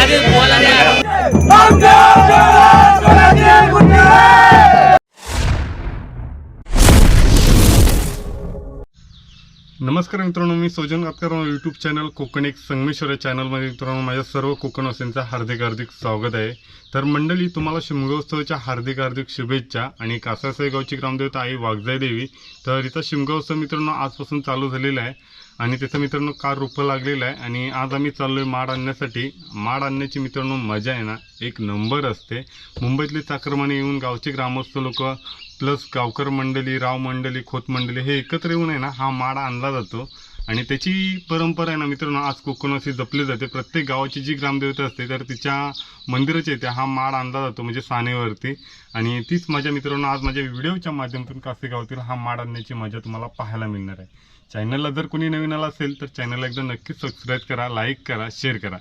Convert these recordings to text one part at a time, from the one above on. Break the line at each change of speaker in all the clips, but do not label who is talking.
नमस्कार मित्रांनो, मी सोजन कातकर यूट्यूब चॅनल कोकण एक संगमेश्वर या चॅनलमध्ये मित्रांनो माझ्या सर्व कोकणवासींचं हार्दिक स्वागत आहे। तर मंडळी, तुम्हाला शिमगोत्सवाच्या हार्दिक शुभेच्छा। आणि कासारसाई गावची ग्रामदेवता आई वाघजाई देवी, तर इथं शिमगोत्सव मित्रांनो आजपासून चालू झालेला आहे आणि त्याचं मित्रांनो कार रूप लागलेला आहे। आणि आज आम्ही चाललोय माड आणण्यासाठी। माड आणण्याची मित्रांनो मजा आहे ना एक नंबर असते। मुंबईतले चाकरमाने येऊन गावचे ग्रामस्थ लोक प्लस गावकर मंडळी, राव मंडळी, खोत मंडळी हे एकत्र येऊन आहे ना हा माड आणला जातो। आणि त्याची परंपरा आहे ना मित्रांनो आज कोकणवासी जपली जाते। प्रत्येक गावाची जी ग्रामदेवता असते तर तिच्या मंदिराच्या इथे हा माड आणला जातो, म्हणजे सानेवरती। आणि तीच मजा मित्रांनो आज माझ्या व्हिडिओच्या माध्यमातून कासे गावातील हा माड आणण्याची मजा तुम्हाला पाहायला मिळणार आहे। चॅनलला जर कोणी नवीन आला असेल तर चॅनलला एकदा नक्कीच सबस्क्राईब करा, लाईक करा, शेअर करा।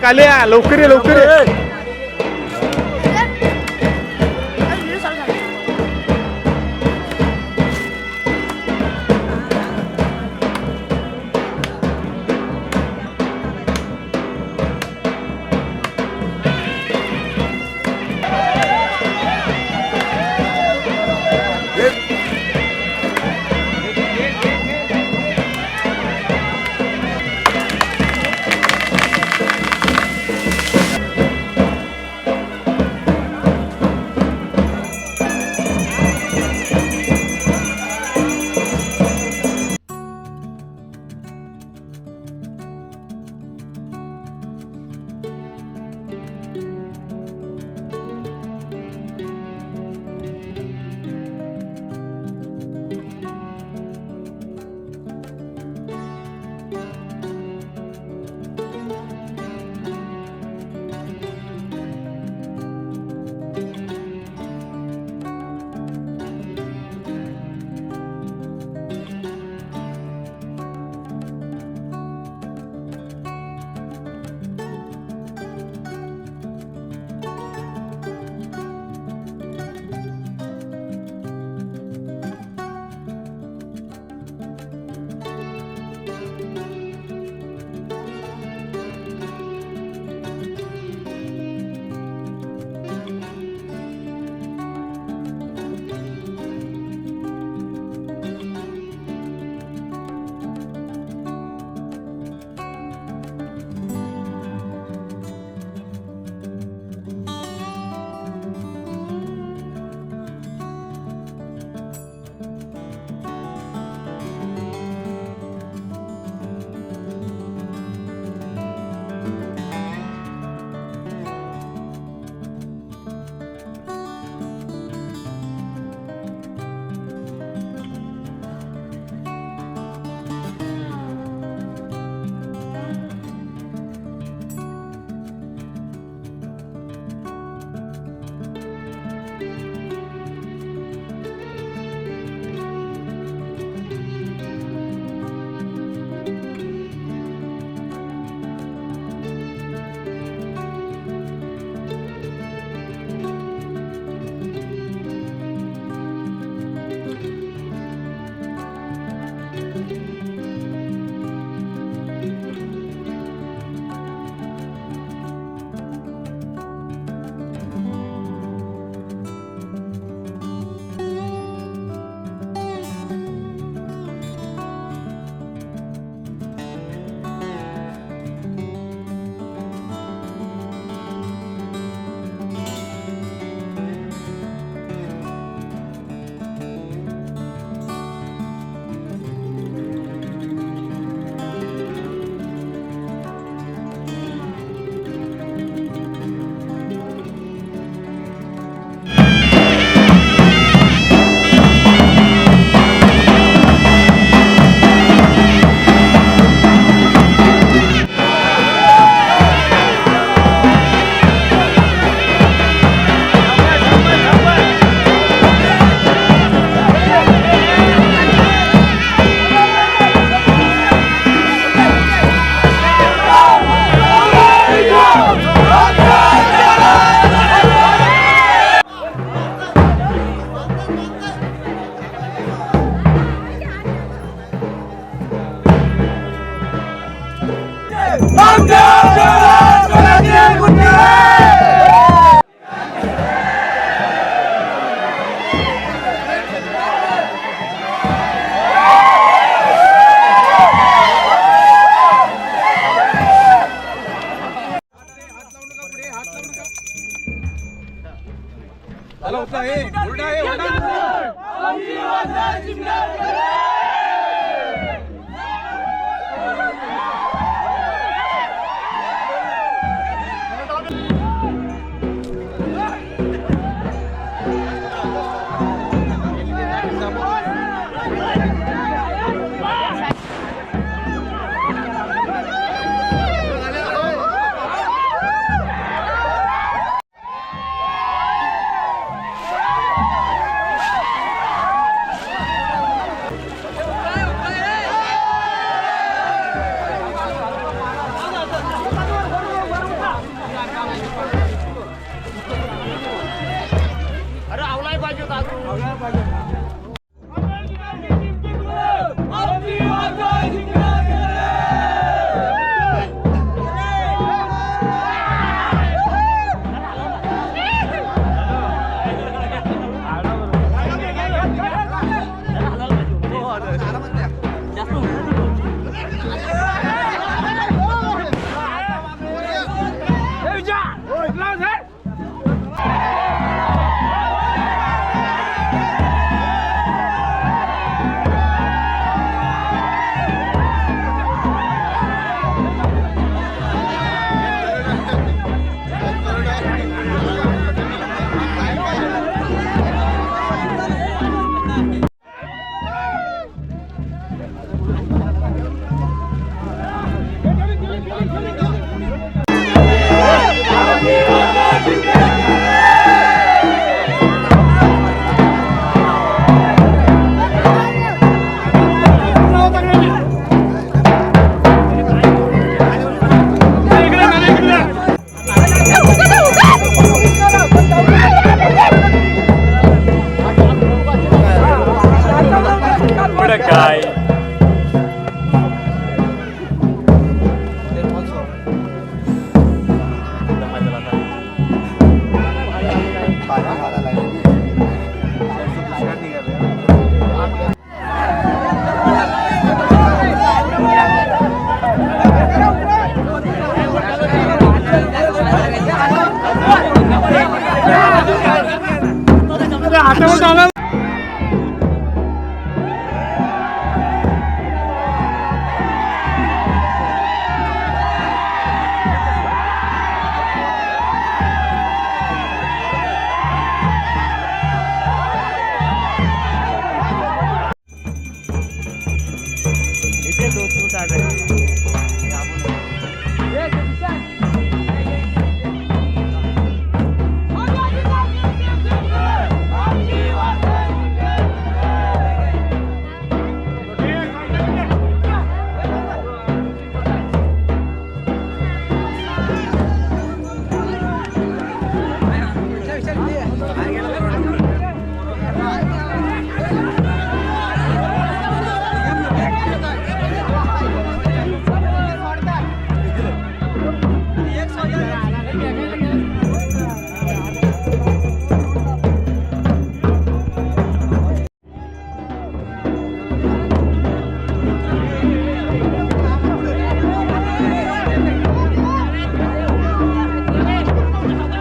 आल्या लवकर ये काय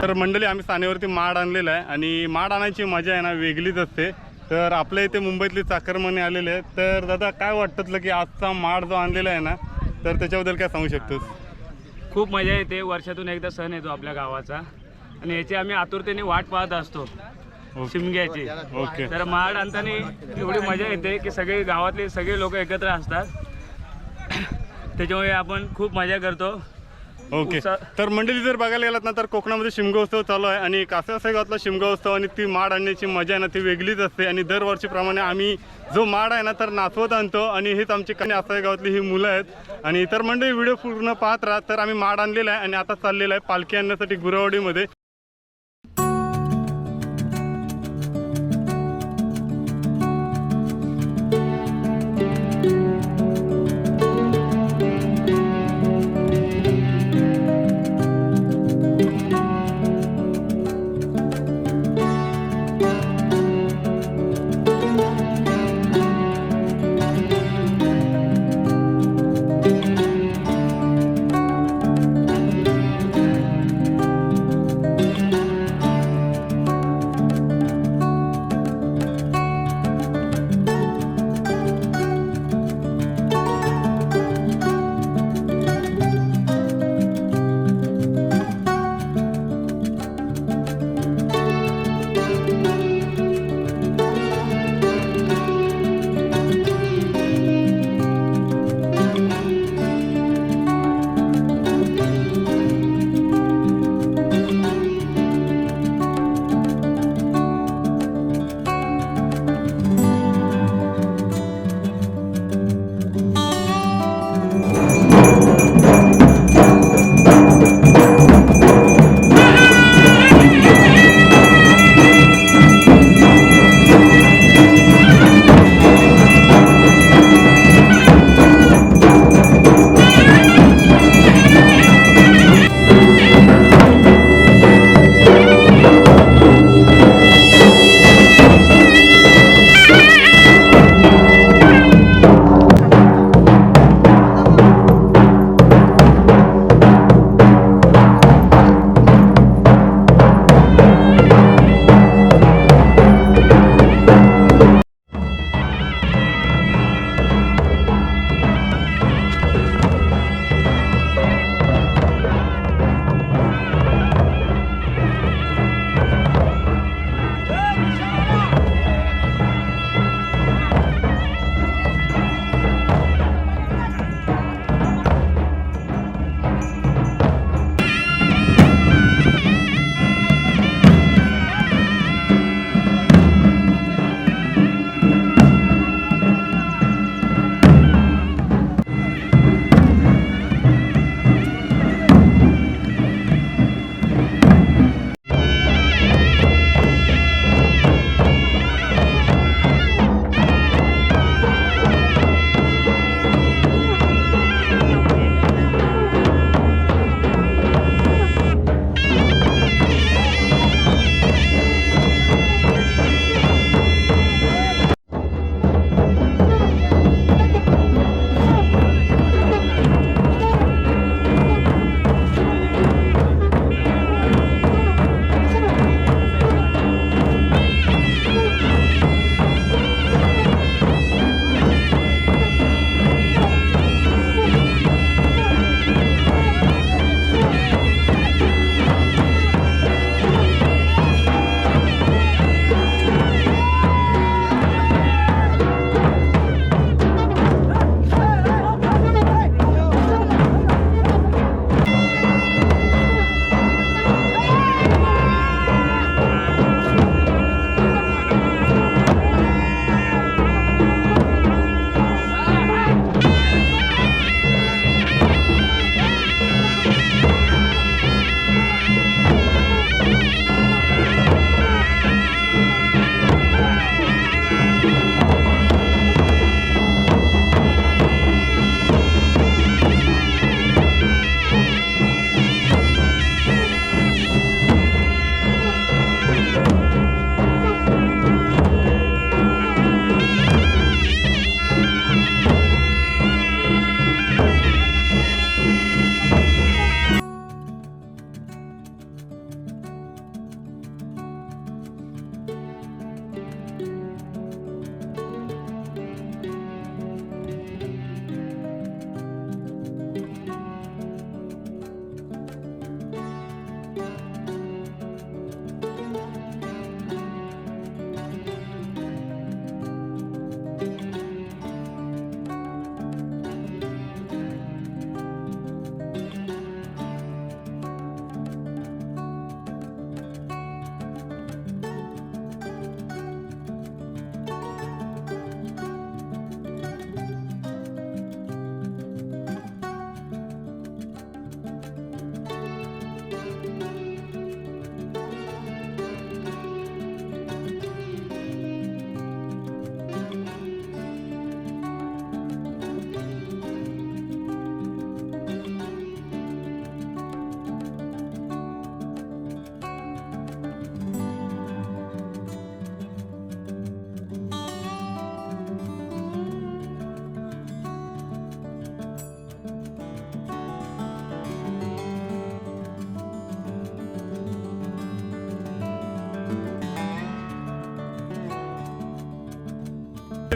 तर मंडळी आम्ही सानेवरती माड आणलेला आहे आणि माड आणायची मजा आहे ना वेगळीच असते। तर आपल्या इथे मुंबईतली चाकरमानी आलेले आहेत। तर दादा काय वाटतं की आजचा माड जो आणलेला आहे ना तर त्याच्याबद्दल काय सांगू शकतोस?
खूप मजा येते, वर्षातून एकदा सण येतो आपल्या गावाचा आणि याची आम्ही आतुरतेने वाट पाहत असतो शिमग्याची।
ओके
तर माड आणताना एवढी मजा येते की सगळे गावातले सगळे लोक एकत्र असतात, त्याच्यामुळे आपण खूप मजा करतो।
ओके तर मंडळी जर बघायला गेलात ना तर कोकणामध्ये शिमगा उत्सव चालू आहे आणि कासारसाई गावातला शिमगा उत्सव आणि ती माड आणण्याची मजा आहे ना ती वेगळीच असते। आणि दरवर्षीप्रमाणे आम्ही जो माड आहे ना तर नाचवत आणतो आणि हेच आमची कासारसाई गावातली ही मुलं आहेत। आणि तर मंडळी व्हिडिओ पूर्ण पाहत राहा। तर आम्ही माड आणलेला आहे आणि आता चाललेला आहे पालखी आणण्यासाठी गुरवाडीमध्ये।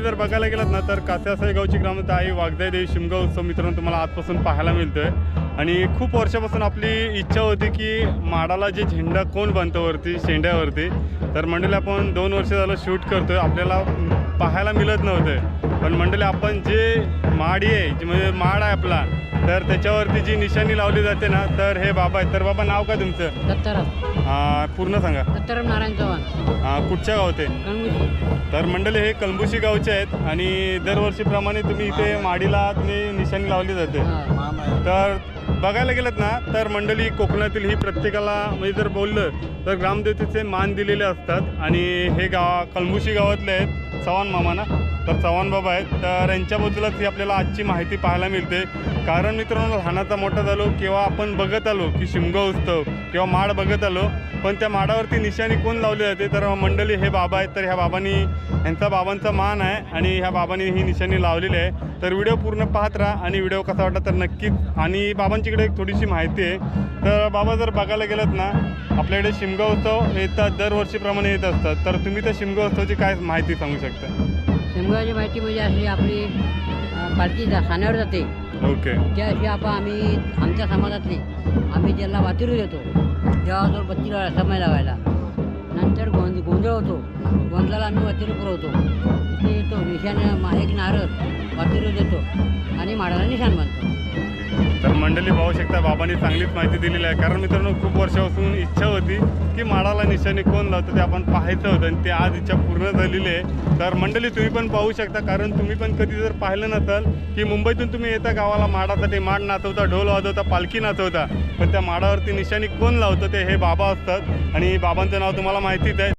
जर बघायला गेलात ना तर कासेसाई गावची ग्रामदेवता आई वाघजाई देवी शिमगा उत्सव मित्रांनो तुम्हाला आजपासून पाहायला मिळतोय. आणि खूप वर्षापासून आपली इच्छा होती की माडाला जे झेंडा कोण बांधतो वरती शेंड्यावरती, तर मंडळी आपण 2 वर्ष झालं शूट करतोय, आपल्याला पाहायला मिळत नव्हतं. पण मंडळी आपण जे माडी आहे जे म्हणजे माड आहे आपला, तर त्याच्यावरती जी निशाणी लावली जाते ना, तर हे बाबा आहेत. तर बाबा नाव काय तुमचं?
दत्ताराम
पूर्ण सांगा.
दत्ताराम नारायण चव्हाण
कुठच्या गाव ते?
कणगुशी.
तर मंडळी हे कलबुशी गावचे आहेत आणि दरवर्षीप्रमाणे तुम्ही इथे माडीला तुम्ही निशाणी लावली जाते. तर बघायला गेलं ना तर मंडळी कोकणातील ही प्रत्येकाला म्हणजे जर बोललं तर ग्रामदेवतेचे मान दिलेले असतात. आणि हे कलबुशी गावातले आहेत चव्हाण मामा ना, तर चव्हाण बाबा आहेत. तर यांच्याबद्दलच ही आपल्याला आजची माहिती पाहायला मिळते. कारण मित्रांनो लहानाचा मोठा झालो किंवा आपण बघत आलो की शिमगा उत्सव किंवा माड बघत आलो, पण त्या माडावरती निशाणी कोण लावली जाते, तर मंडळी हे बाबा आहेत. तर ह्या बाबांनी यांचा बाबांचा मान आहे आणि ह्या बाबांनी ही निशाणी लावलेली आहे. तर व्हिडिओ पूर्ण पाहत राहा आणि व्हिडिओ कसा वाटला तर नक्कीच. आणि बाबांच्याकडे एक थोडीशी माहिती आहे. तर बाबा जर बघायला गेलात ना आपल्याकडे शिमगा उत्सव येतात, दरवर्षीप्रमाणे येत असतात. तर तुम्ही त्या शिमगा उत्सवाची काय माहिती सांगू शकता?
शिमग्याची माहिती म्हणजे अशी आपली पालखी साण्यावर जाते.
ओके.
त्या अशी आम्ही आमच्या समाजातली आम्ही ज्याला वातिरू देतो तेव्हा जो बत्तीला समय लावायला, नंतर गोंधळ होतो, गोंधळाला आम्ही वातिरू पुरवतो. तिथे येतो निशाण एक नारळ वातिरू देतो आणि माडाला निशाण बांधतो.
तर मंडळी पाहू शकता बाबांनी चांगलीच माहिती दिलेली आहे. कारण मित्रांनो खूप वर्षापासून इच्छा होती की माडाला निशाणी कोण लावतं ते आपण पाहायचं होतं आणि ते आज इच्छा पूर्ण झालेली आहे. तर मंडळी तुम्ही पण पाहू शकता, कारण तुम्ही पण कधी जर पाहिलं नसाल की मुंबईतून तुम्ही येता गावाला माडासाठी, माड नाचवता, ढोल वाजवता, पालखी नाचवता, पण त्या माडावरती निशाणी कोण लावतं ते हे बाबा असतात. आणि बाबांचं नाव तुम्हाला माहितीच आहे.